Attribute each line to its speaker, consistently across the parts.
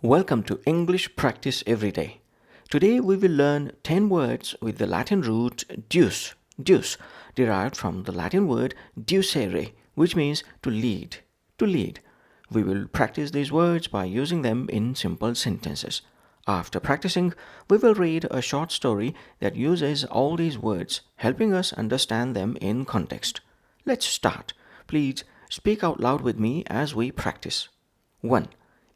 Speaker 1: Welcome to English Practice Every Day. Today we will learn 10 words with the Latin root duce, derived from the Latin word ducere, which means to lead, to lead. We will practice these words by using them in simple sentences. After practicing, we will read a short story that uses all these words, helping us understand them in context. Let's start. Please speak out loud with me as we practice. 1.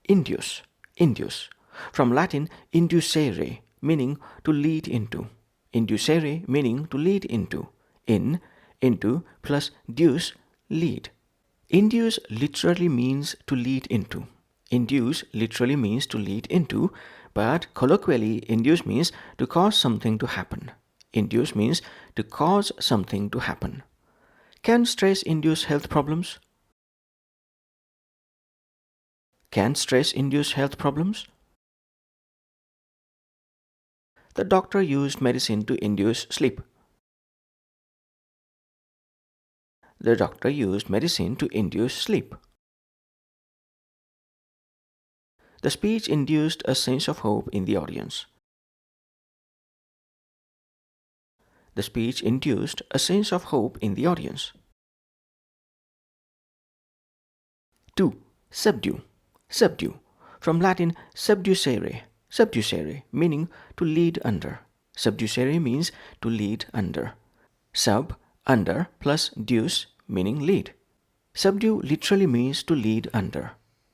Speaker 1: Induce. Induce. From Latin inducere, meaning to lead into. Inducere meaning to lead into. Into plus duce, lead. Induce literally means to lead into. Induce literally means to lead into, but colloquially, induce means to cause something to happen. Induce means to cause something to happen. Can stress induce health problems? Can stress induce health problems? The doctor used medicine to induce sleep. The doctor used medicine to induce sleep. The speech induced a sense of hope in the audience. The speech induced a sense of hope in the audience. 2. Subdue. Subdue. From Latin subducere. Subducere meaning to lead under. Subducere means to lead under. Sub, under, plus duce meaning lead. Subdue literally means to lead under.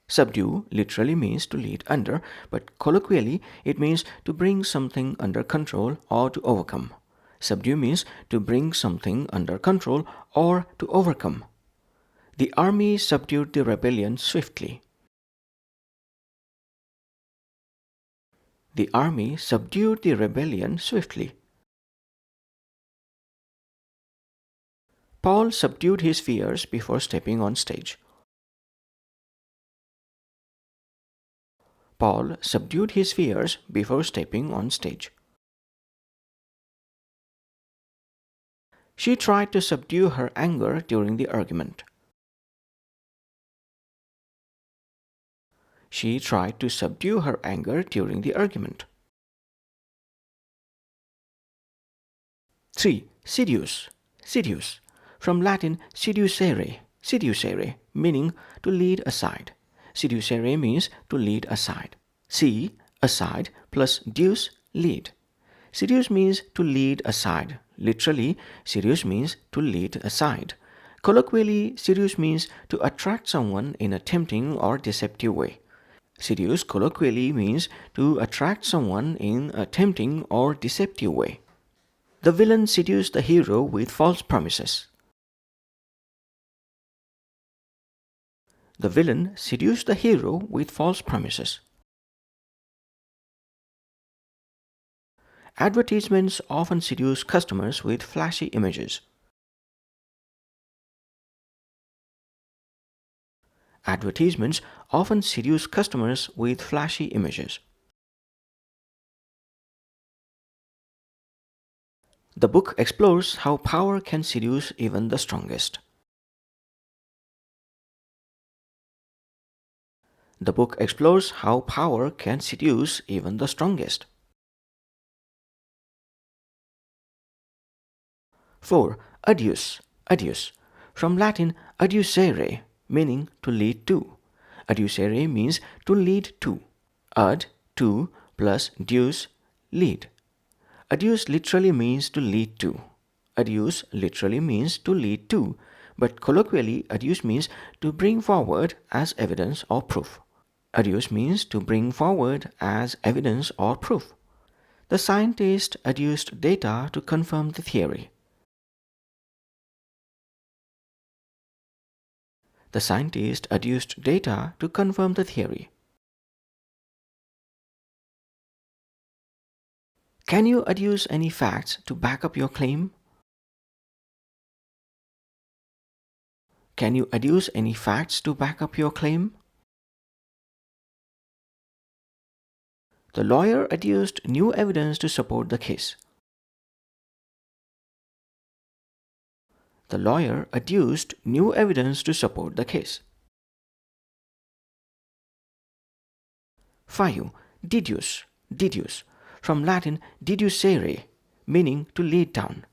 Speaker 1: Subdue literally means to lead under, but colloquially it means to bring something under control or to overcome. Subdue means to bring something under control or to overcome. The army subdued the rebellion swiftly. The army subdued the rebellion swiftly. Paul subdued his fears before stepping on stage. Paul subdued his fears before stepping on stage. She tried to subdue her anger during the argument. She tried to subdue her anger during the argument. 3. Seduce. Seduce. From Latin seducere. Seducere meaning to lead aside. Seducere means to lead aside. See, aside, plus deuce, lead. Seduce means to lead aside. Literally, seduce means to lead aside. Colloquially, seduce means to attract someone in a tempting or deceptive way. Seduce colloquially means to attract someone in a tempting or deceptive way. The villain seduced the hero with false promises. The villain seduced the hero with false promises. Advertisements often seduce customers with flashy images. Advertisements often seduce customers with flashy images. The book explores how power can seduce even the strongest. The book explores how power can seduce even the strongest. 4. Adduce. Adduce. From Latin adducere, meaning to lead to. Adducere means to lead to. Ad, to, plus duce, lead. Adduce literally means to lead to. Adduce literally means to lead to, but colloquially adduce means to bring forward as evidence or proof. Adduce means to bring forward as evidence or proof. The scientist adduced data to confirm the theory. The scientist adduced data to confirm the theory. Can you adduce any facts to back up your claim? Can you adduce any facts to back up your claim? The lawyer adduced new evidence to support the case. The lawyer adduced new evidence to support the case. 5. Deduce, deduce. From Latin deducere, meaning to lead down.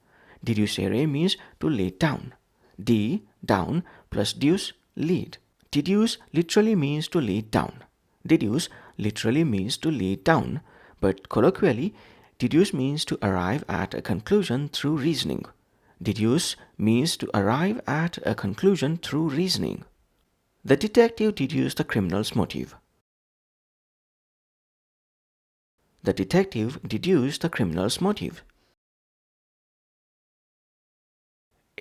Speaker 1: Deducere means to lead down. D, down, plus deuce, lead. Deduce literally means to lead down. Deduce literally means to lead down, but colloquially, deduce means to arrive at a conclusion through reasoning. Deduce means to arrive at a conclusion through reasoning. The detective deduced the criminal's motive. The detective deduced the criminal's motive.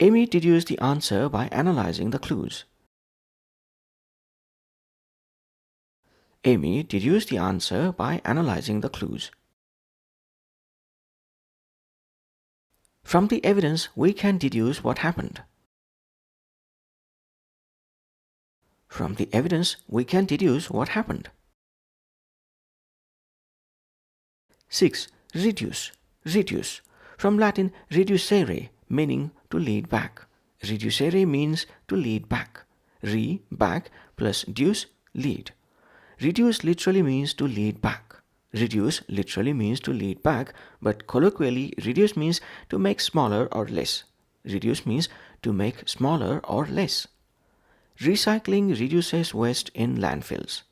Speaker 1: Amy deduced the answer by analyzing the clues. Amy deduced the answer by analyzing the clues. From the evidence, we can deduce what happened. From the evidence, we can deduce what happened. 6. Reduce, reduce. From Latin reducere, meaning to lead back. Reducere means to lead back. Re, back, plus deuce, lead. Reduce literally means to lead back. Reduce literally means to lead back, but colloquially, reduce means to make smaller or less. Reduce means to make smaller or less. Recycling reduces waste in landfills.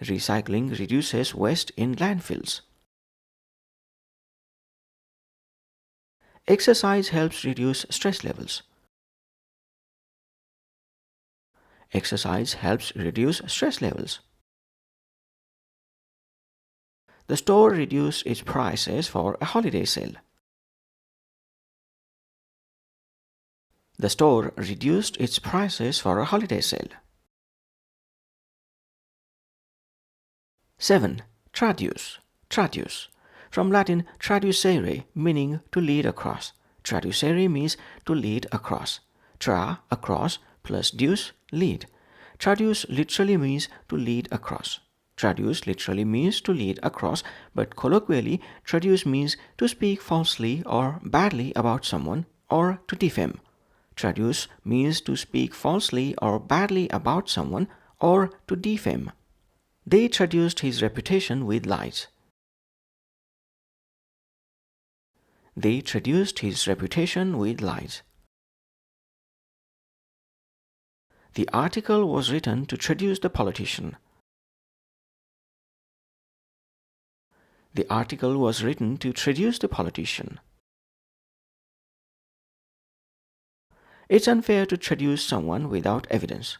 Speaker 1: Recycling reduces waste in landfills. Exercise helps reduce stress levels. Exercise helps reduce stress levels. The store reduced its prices for a holiday sale. The store reduced its prices for a holiday sale. 7. Traduce, traduce. From Latin traducere, meaning to lead across. Traducere means to lead across. Tra, across, plus deuce, lead. Traduce literally means to lead across. Traduce literally means to lead across, but colloquially, traduce means to speak falsely or badly about someone or to defame. Traduce means to speak falsely or badly about someone or to defame. They traduced his reputation with lies. They traduced his reputation with lies. The article was written to traduce the politician. The article was written to traduce the politician. It's unfair to traduce someone without evidence.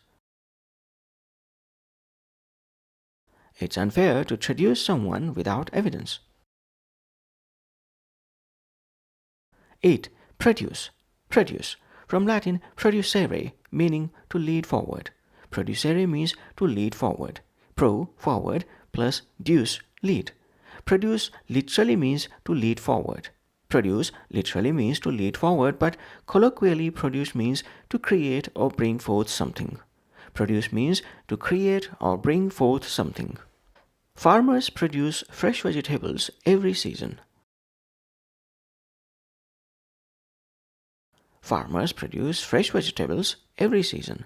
Speaker 1: It's unfair to traduce someone without evidence. 8. Produce, produce. From Latin producere, meaning to lead forward. Producere means to lead forward. Pro, forward, plus deuce, lead. Produce literally means to lead forward. Produce literally means to lead forward, but colloquially produce means to create or bring forth something. Produce means to create or bring forth something. Farmers produce fresh vegetables every season. Farmers produce fresh vegetables every season.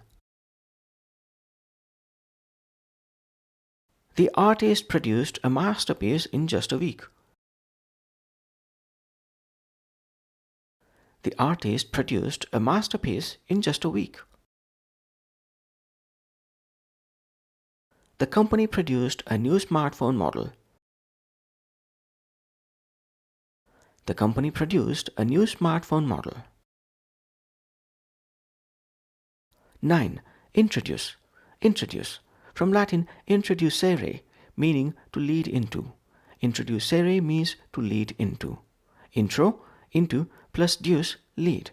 Speaker 1: The artist produced a masterpiece in just a week. The artist produced a masterpiece in just a week. The company produced a new smartphone model. The company produced a new smartphone model. 9. Introduce, introduce. From Latin introducere, meaning to lead into. Introducere means to lead into. Intro, into, plus deuce, lead.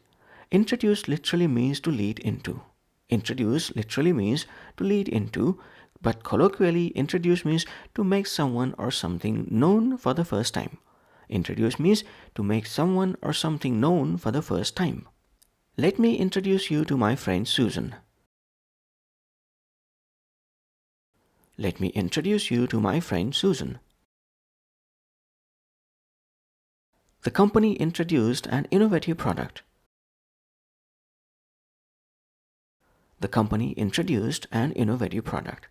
Speaker 1: Introduce literally means to lead into. Introduce literally means to lead into, but colloquially, introduce means to make someone or something known for the first time. Introduce means to make someone or something known for the first time. Let me introduce you to my friend Susan. Let me introduce you to my friend Susan. The company introduced an innovative product. the company introduced an innovative product.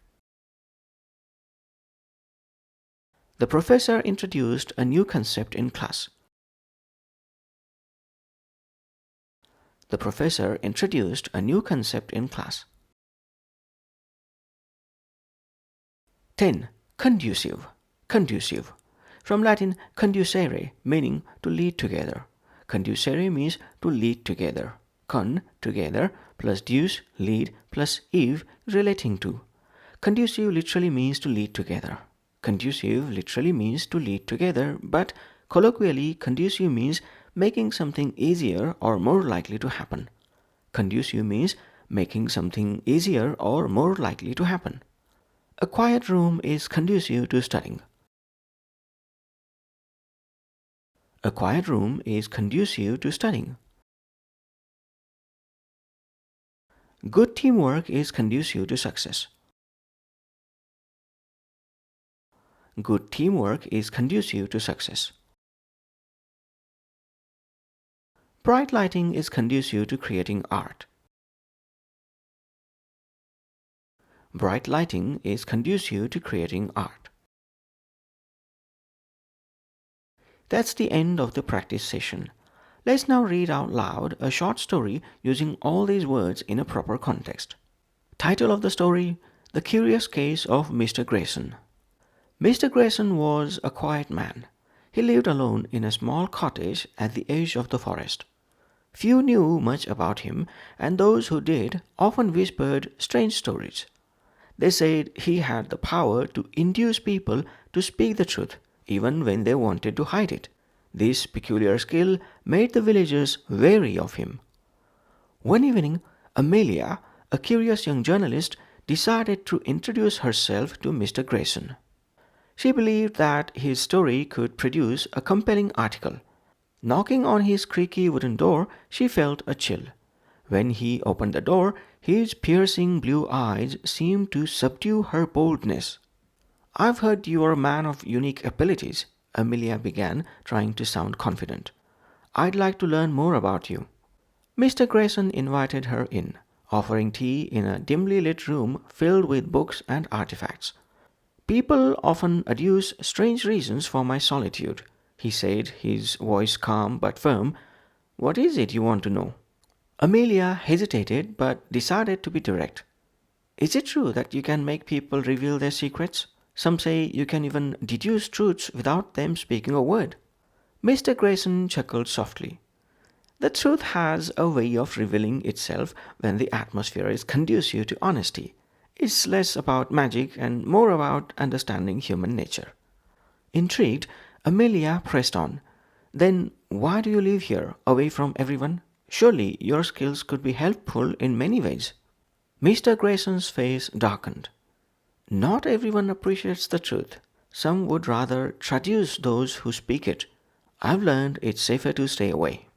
Speaker 1: The professor introduced a new concept in class. The professor introduced a new concept in class. 10. Conducive. Conducive. From Latin conducere, meaning to lead together. Conducere means to lead together. Con, together, plus duce, lead, plus eve, relating to. Conducive literally means to lead together. Conducive literally means to lead together, but colloquially, conducive means making something easier or more likely to happen. Conducive means making something easier or more likely to happen. A quiet room is conducive to studying. A quiet room is conducive to studying. Good teamwork is conducive to success. Good teamwork is conducive to success. Bright lighting is conducive to creating art. Bright lighting is conducive to creating art. That's the end of the practice session. Let's now read out loud a short story using all these words in a proper context. Title of the story: The Curious Case of Mr. Grayson. Mr. Grayson was a quiet man. He lived alone in a small cottage at the edge of the forest. Few knew much about him, and those who did often whispered strange stories. They said he had the power to induce people to speak the truth, even when they wanted to hide it. This peculiar skill made the villagers wary of him. One evening, Amelia, a curious young journalist, decided to introduce herself to Mr. Grayson. She believed that his story could produce a compelling article. Knocking on his creaky wooden door, she felt a chill. When he opened the door, his piercing blue eyes seemed to subdue her boldness. "I've heard you're a man of unique abilities," Amelia began, trying to sound confident. "I'd like to learn more about you." Mr. Grayson invited her in, offering tea in a dimly lit room filled with books and artifacts. "People often adduce strange reasons for my solitude," he said, his voice calm but firm. "What is it you want to know?" Amelia hesitated but decided to be direct. "Is it true that you can make people reveal their secrets? Some say you can even deduce truths without them speaking a word." Mr. Grayson chuckled softly. "The truth has a way of revealing itself when the atmosphere is conducive to honesty. It's less about magic and more about understanding human nature." Intrigued, Amelia pressed on. "Then why do you live here, away from everyone? Surely your skills could be helpful in many ways." Mr. Grayson's face darkened. "Not everyone appreciates the truth. Some would rather traduce those who speak it. I've learned it's safer to stay away."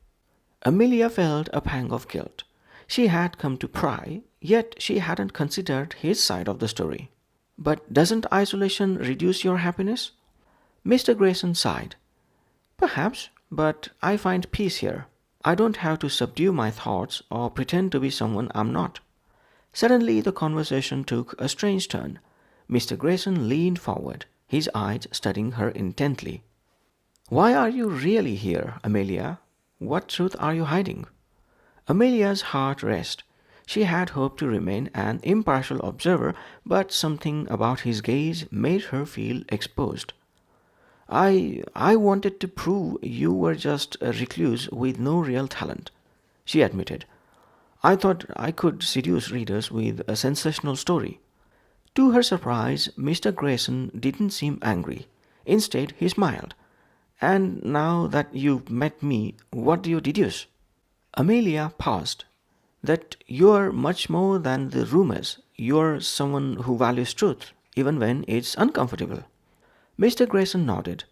Speaker 1: Amelia felt a pang of guilt. She had come to pry, yet she hadn't considered his side of the story. "But doesn't isolation reduce your happiness?" Mr. Grayson sighed. "Perhaps, but I find peace here. I don't have to subdue my thoughts or pretend to be someone I'm not." Suddenly the conversation took a strange turn. Mr. Grayson leaned forward, his eyes studying her intently. "Why are you really here, Amelia? What truth are you hiding?" Amelia's heart raced. She had hoped to remain an impartial observer, but something about his gaze made her feel exposed. I wanted to prove you were just a recluse with no real talent," she admitted. "I thought I could seduce readers with a sensational story." To her surprise, Mr. Grayson didn't seem angry. Instead, he smiled. "And now that you've met me, what do you deduce?" Amelia paused. "That you're much more than the rumors. You're someone who values truth, even when it's uncomfortable." Mr. Grayson nodded.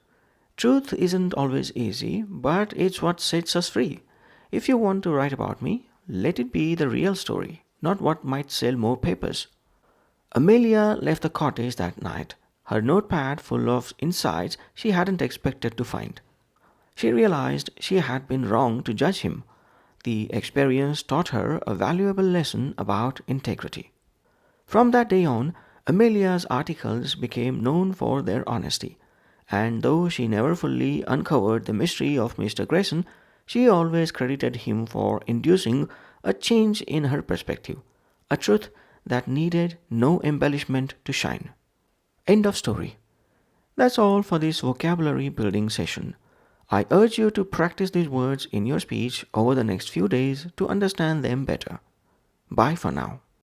Speaker 1: "Truth isn't always easy, but it's what sets us free. If you want to write about me, let it be the real story, not what might sell more papers." Amelia left the cottage that night, her notepad full of insights she hadn't expected to find. She realized she had been wrong to judge him. The experience taught her a valuable lesson about integrity. From that day on, Amelia's articles became known for their honesty, and though she never fully uncovered the mystery of Mr. Grayson, she always credited him for inducing a change in her perspective, a truth that needed no embellishment to shine. End of story. That's all for this vocabulary building session. I urge you to practice these words in your speech over the next few days to understand them better. Bye for now.